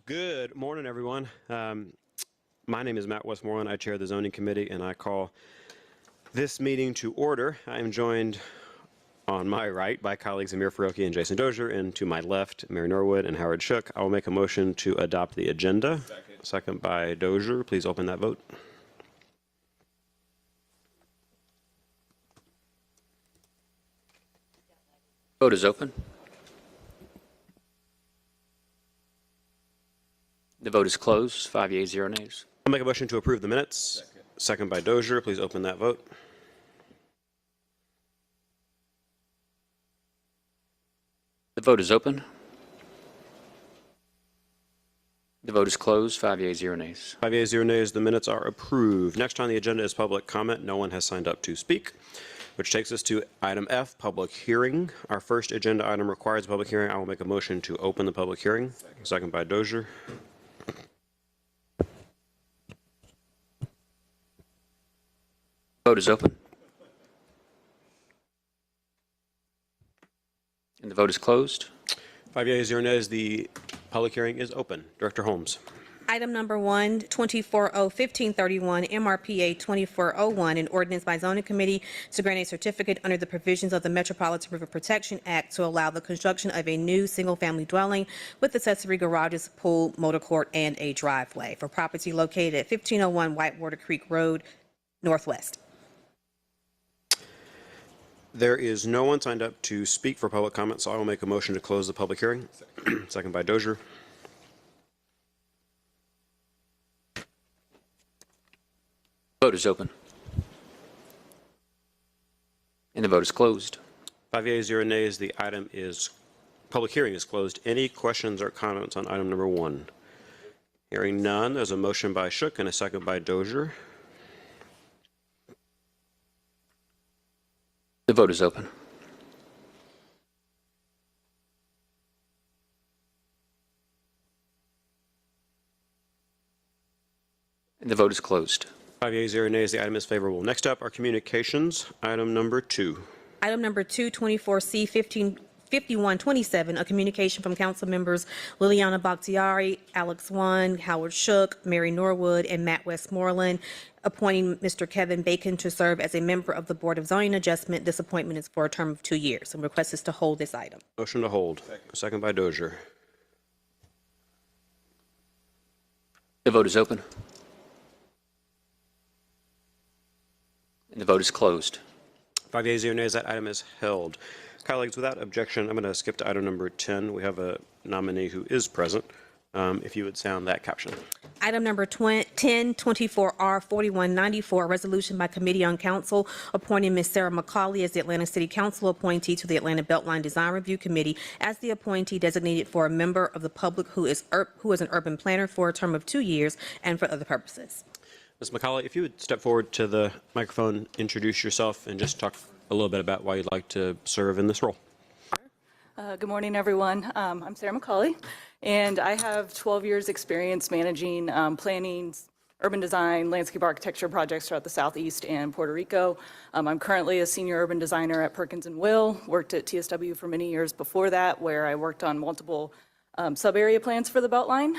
Good morning, everyone. My name is Matt Westmoreland. I chair the Zoning Committee, and I call this meeting to order. I am joined on my right by colleagues Amir Faroki and Jason Dozier, and to my left, Mary Norwood and Howard Shook. I will make a motion to adopt the agenda. Second by Dozier. Please open that vote. Vote is open. The vote is closed. 5 yeas, 0 nays. I'll make a motion to approve the minutes. Second by Dozier. Please open that vote. The vote is open. The vote is closed. 5 yeas, 0 nays. 5 yeas, 0 nays. The minutes are approved. Next on the agenda is public comment. No one has signed up to speak, which takes us to item F, public hearing. Our first agenda item requires a public hearing. I will make a motion to open the public hearing. Second by Dozier. Vote is open. And the vote is closed. 5 yeas, 0 nays. The public hearing is open. Director Holmes. Item number 1, 24-0-1531, MRPA 2401, an ordinance by Zoning Committee to grant a certificate under the provisions of the Metropolitan River Protection Act to allow the construction of a new single-family dwelling with accessory garages, pool, motor court, and a driveway for property located at 1501 Whitewater Creek Road, Northwest. There is no one signed up to speak for public comment, so I will make a motion to close the public hearing. Second by Dozier. Vote is open. And the vote is closed. 5 yeas, 0 nays. The public hearing is closed. Any questions or comments on item number 1? Hearing none, there's a motion by Shook and a second by Dozier. The vote is open. And the vote is closed. 5 yeas, 0 nays. The item is favorable. Next up are communications. Item number 2. Item number 2, 24C 5127, a communication from council members Liliana Bakhtiari, Alex Wan, Howard Shook, Mary Norwood, and Matt Westmoreland, appointing Mr. Kevin Bacon to serve as a member of the Board of Zoning Adjustment. This appointment is for a term of 2 years. And request is to hold this item. Motion to hold. Second by Dozier. The vote is open. And the vote is closed. 5 yeas, 0 nays. That item is held. Colleagues, without objection, I'm going to skip to item number 10. We have a nominee who is present. If you would sound that caption. Item number 1024R4194, a resolution by Committee on Council appointing Ms. Sarah McCauley as the Atlanta City Council appointee to the Atlanta Beltline Design Review Committee as the appointee designated for a member of the public who is an urban planner for a term of 2 years and for other purposes. Ms. McCauley, if you would step forward to the microphone, introduce yourself, and just talk a little bit about why you'd like to serve in this role. Good morning, everyone. I'm Sarah McCauley, and I have 12 years experience managing planning, urban design, landscape architecture projects throughout the Southeast and Puerto Rico. I'm currently a senior urban designer at Perkins & Will, worked at TSW for many years before that, where I worked on multiple sub-area plans for the Beltline.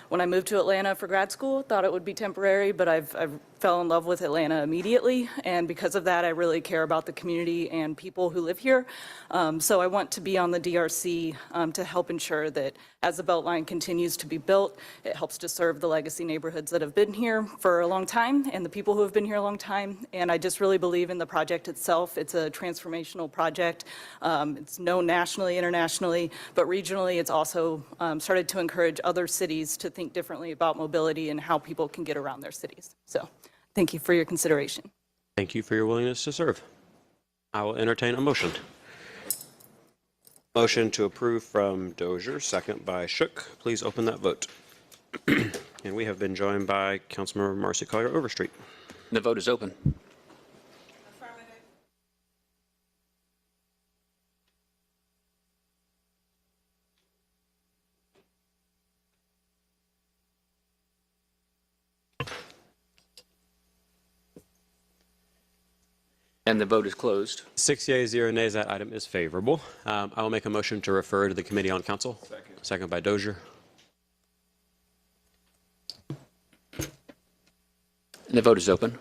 When I moved to Atlanta for grad school, thought it would be temporary, but I've fell in love with Atlanta immediately, and because of that, I really care about the community and people who live here. So I want to be on the DRC to help ensure that as the Beltline continues to be built, it helps to serve the legacy neighborhoods that have been here for a long time and the people who have been here a long time. And I just really believe in the project itself. It's a transformational project. It's known nationally, internationally, but regionally, it's also started to encourage other cities to think differently about mobility and how people can get around their cities. So thank you for your consideration. Thank you for your willingness to serve. I will entertain a motion. Motion to approve from Dozier, second by Shook. Please open that vote. And we have been joined by Councilmember Marcy Collier Overstreet. The vote is open. And the vote is closed. 6 yeas, 0 nays. That item is favorable. I will make a motion to refer to the Committee on Council. Second by Dozier. And the vote is open.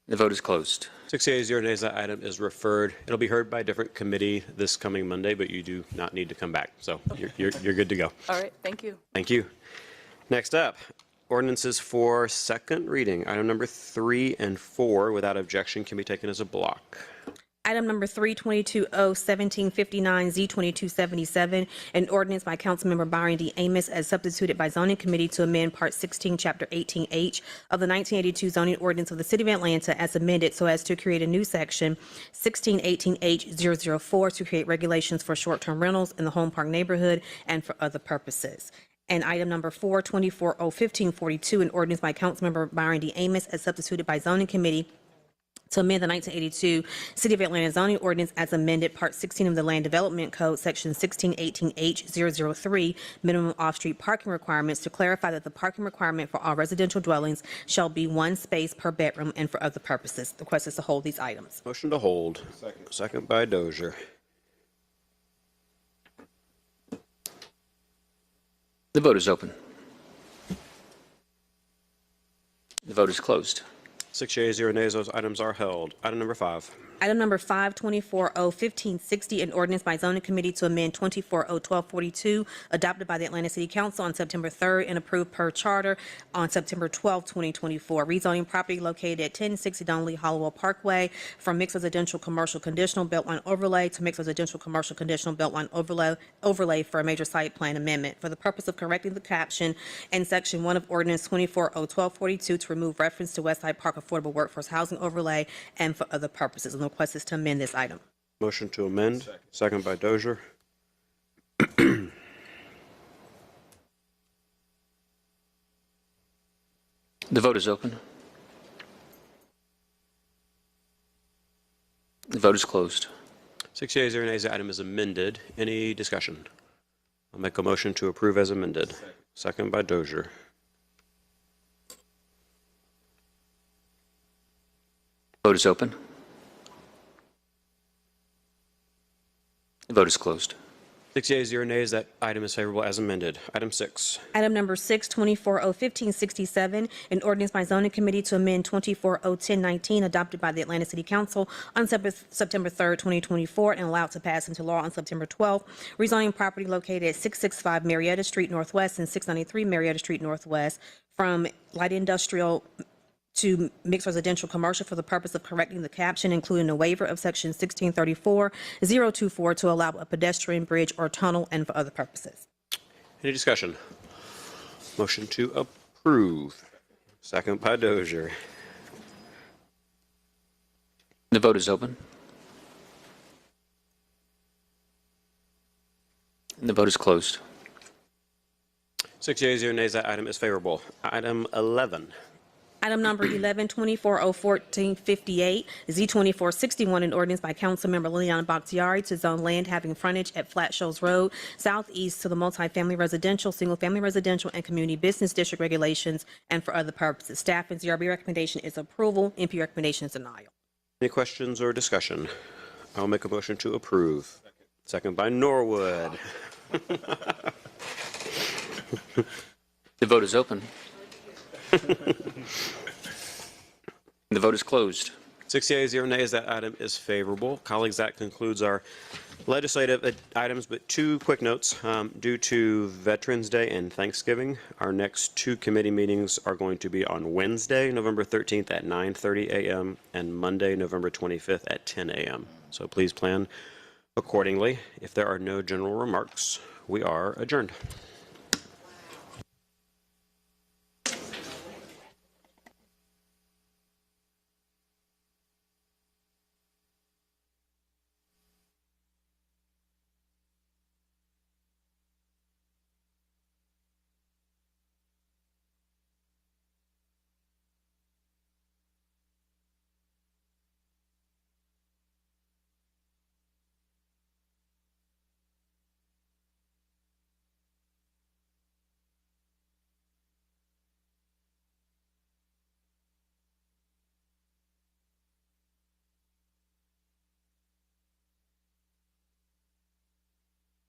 The vote is closed. 6 yeas, 0 nays. That item is referred. It'll be heard by a different committee this coming Monday, but you do not need to come back. So you're good to go. All right, thank you. Thank you. Next up, ordinances for second reading. Item number 3 and 4, without objection, can be taken as a block. Item number 3, 22-0-1759, Z-2277, an ordinance by Councilmember Byron D. Amos as substituted by Zoning Committee to amend Part 16, Chapter 18H of the 1982 zoning ordinance of the City of Atlanta as amended so as to create a new section 1618H004 to create regulations for short-term rentals in the Home Park neighborhood and for other purposes. And item number 4, 24-0-1542, an ordinance by Councilmember Byron D. Amos as substituted by Zoning Committee to amend the 1982 City of Atlanta zoning ordinance as amended Part 16 of the Land Development Code, Section 1618H003, minimum off-street parking requirements to clarify that the parking requirement for all residential dwellings shall be 1 space per bedroom and for other purposes. The request is to hold these items. Motion to hold. Second by Dozier. The vote is open. The vote is closed. 6 yeas, 0 nays. Those items are held. Item number 5. Item number 5, 24-0-1560, an ordinance by Zoning Committee to amend 24-0-1242, adopted by the Atlanta City Council on September 3rd and approved per charter on September 12, 2024. Rezoning property located at 1060 Donnelly Hollowell Parkway from mixed residential commercial conditional beltline overlay to mixed residential commercial conditional beltline overlay for a major site plan amendment for the purpose of correcting the caption in Section 1 of Ordinance 24-0-1242 to remove reference to Westside Park Affordable Workforce Housing Overlay and for other purposes. And the request is to amend this item. Motion to amend. Second by Dozier. The vote is open. The vote is closed. 6 yeas, 0 nays. The item is amended. Any discussion? I'll make a motion to approve as amended. Second by Dozier. Vote is open. The vote is closed. 6 yeas, 0 nays. That item is favorable as amended. Item 6. Item number 6, 24-0-1567, an ordinance by Zoning Committee to amend 24-0-1019, adopted by the Atlanta City Council on September 3rd, 2024, and allowed to pass into law on September 12th. Rezoning property located at 665 Marietta Street Northwest and 693 Marietta Street Northwest from light industrial to mixed residential commercial for the purpose of correcting the caption, including a waiver of Section 1634-024 to allow a pedestrian bridge or tunnel and for other purposes. Any discussion? Motion to approve. Second by Dozier. The vote is open. And the vote is closed. 6 yeas, 0 nays. That item is favorable. Item 11. Item number 11, 24-0-1458, Z-2461, an ordinance by Councilmember Liliana Bakhtiari to zone land having frontage at Flat Shoals Road southeast to the multifamily residential, single-family residential, and community business district regulations and for other purposes. Staff and ZRB recommendation is approval. MP recommendation is denial. Any questions or discussion? I'll make a motion to approve. Second by Norwood. The vote is open. The vote is closed. 6 yeas, 0 nays. That item is favorable. Colleagues, that concludes our legislative items, but 2 quick notes. Due to Veterans Day and Thanksgiving, our next 2 committee meetings are going to be on Wednesday, November 13th at 9:30 a.m. and Monday, November 25th at 10 a.m. So please plan accordingly. If there are no general remarks, we are adjourned.